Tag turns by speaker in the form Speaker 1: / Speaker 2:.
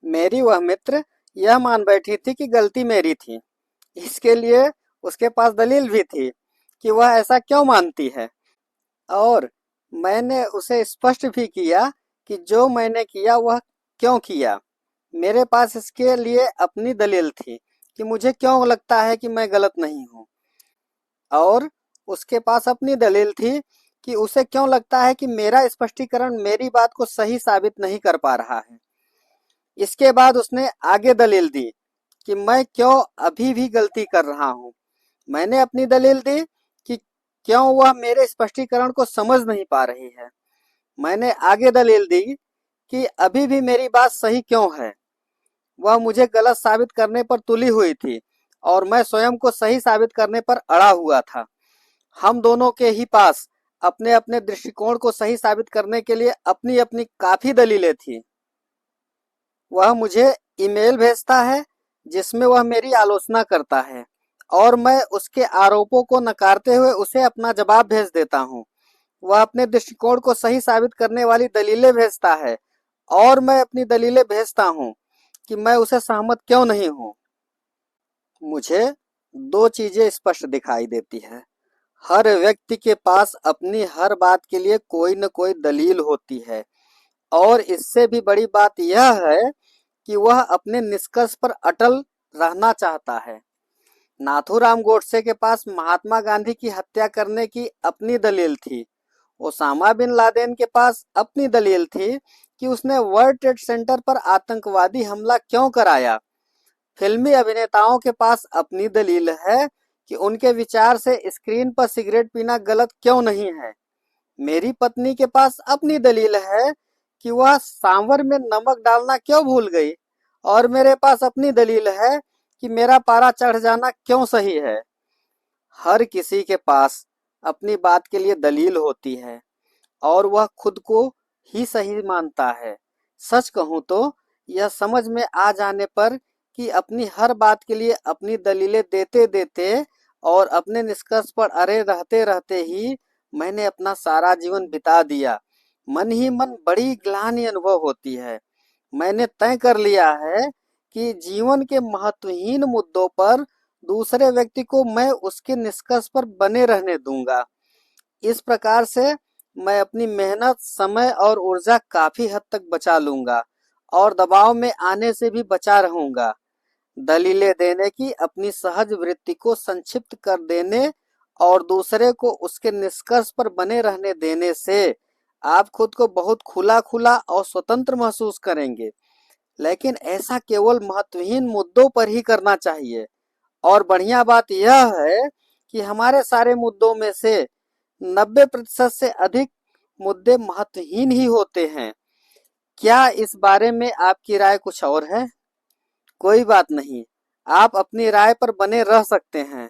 Speaker 1: मेरी वह मित्र यह मान बैठी थी कि गलती मेरी थी। इसके लिए उसके पास दलील भी थी कि वह ऐसा क्यों मानती है, और मैंने उसे स्पष्ट भी किया कि जो मैंने किया वह क्यों किया। मेरे पास इसके लिए अपनी दलील थी कि मुझे क्यों लगता है कि मैं गलत नहीं हूँ, और उसके पास अपनी दलील थी कि उसे क्यों लगता है कि मेरा स्पष्टीकरण मेरी बात को सही साबित नहीं कर पा रहा है। इसके बाद उसने आगे दलील दी कि मैं क्यों अभी भी गलती कर रहा हूँ। मैंने अपनी दलील दी कि क्यों वह मेरे स्पष्टीकरण को समझ नहीं पा रही है। मैंने आगे दलील दी कि अभी भी मेरी बात सही क्यों है। वह मुझे गलत साबित करने पर तुली हुई थी और मैं स्वयं को सही साबित करने पर अड़ा हुआ था। हम दोनों के ही पास अपने अपने दृष्टिकोण को सही साबित करने के लिए अपनी अपनी काफी दलीलें थी। वह मुझे ईमेल भेजता है जिसमें वह मेरी आलोचना करता है, और मैं उसके आरोपों को नकारते हुए उसे अपना जवाब भेज देता हूँ। वह अपने दृष्टिकोण को सही साबित करने वाली दलीलें भेजता है, और मैं अपनी दलीलें भेजता हूँ कि मैं उसे सहमत क्यों नहीं हूँ। मुझे दो चीजें स्पष्ट दिखाई देती है। हर व्यक्ति के पास अपनी हर बात के लिए कोई न कोई दलील होती है, और इससे भी बड़ी बात यह है कि वह अपने निष्कर्ष पर अटल रहना चाहता है। नाथूराम गोडसे के पास महात्मा गांधी की हत्या करने की अपनी दलील थी। ओसामा बिन लादेन के पास अपनी दलील थी कि उसने वर्ल्ड ट्रेड सेंटर पर आतंकवादी हमला क्यों कराया। फिल्मी अभिनेताओं के पास अपनी दलील है कि उनके विचार से स्क्रीन पर सिगरेट पीना गलत क्यों नहीं है। मेरी पत्नी के पास अपनी दलील है कि वह सांभर में नमक डालना क्यों भूल गई, और मेरे पास अपनी दलील है कि मेरा पारा चढ़ जाना क्यों सही है। हर किसी के पास अपनी बात के लिए दलील होती है, और वह खुद को ही सही मानता है। सच कहूं तो यह समझ में आ जाने पर कि अपनी हर बात के लिए अपनी दलीलें देते देते और अपने निष्कर्ष पर अड़े रहते रहते ही मैंने अपना सारा जीवन बिता दिया, मन ही मन बड़ी ग्लानि अनुभव होती है। मैंने तय कर लिया है कि जीवन के महत्वहीन मुद्दों पर दूसरे व्यक्ति को मैं उसके निष्कर्ष पर बने रहने दूंगा। इस प्रकार से मैं अपनी मेहनत, समय और ऊर्जा काफी हद तक बचा लूंगा, और दबाव में आने से भी बचा रहूंगा। दलीलें देने की अपनी सहज वृत्ति को संक्षिप्त कर देने और दूसरे को उसके निष्कर्ष पर बने रहने देने से आप खुद को बहुत खुला खुला और स्वतंत्र महसूस करेंगे। लेकिन ऐसा केवल महत्वहीन मुद्दों पर ही करना चाहिए। और बढ़िया बात यह है कि हमारे सारे मुद्दों में से 90% से अधिक मुद्दे महत्वहीन ही होते हैं। क्या इस बारे में आपकी राय कुछ और है? कोई बात नहीं, आप अपनी राय पर बने रह सकते हैं।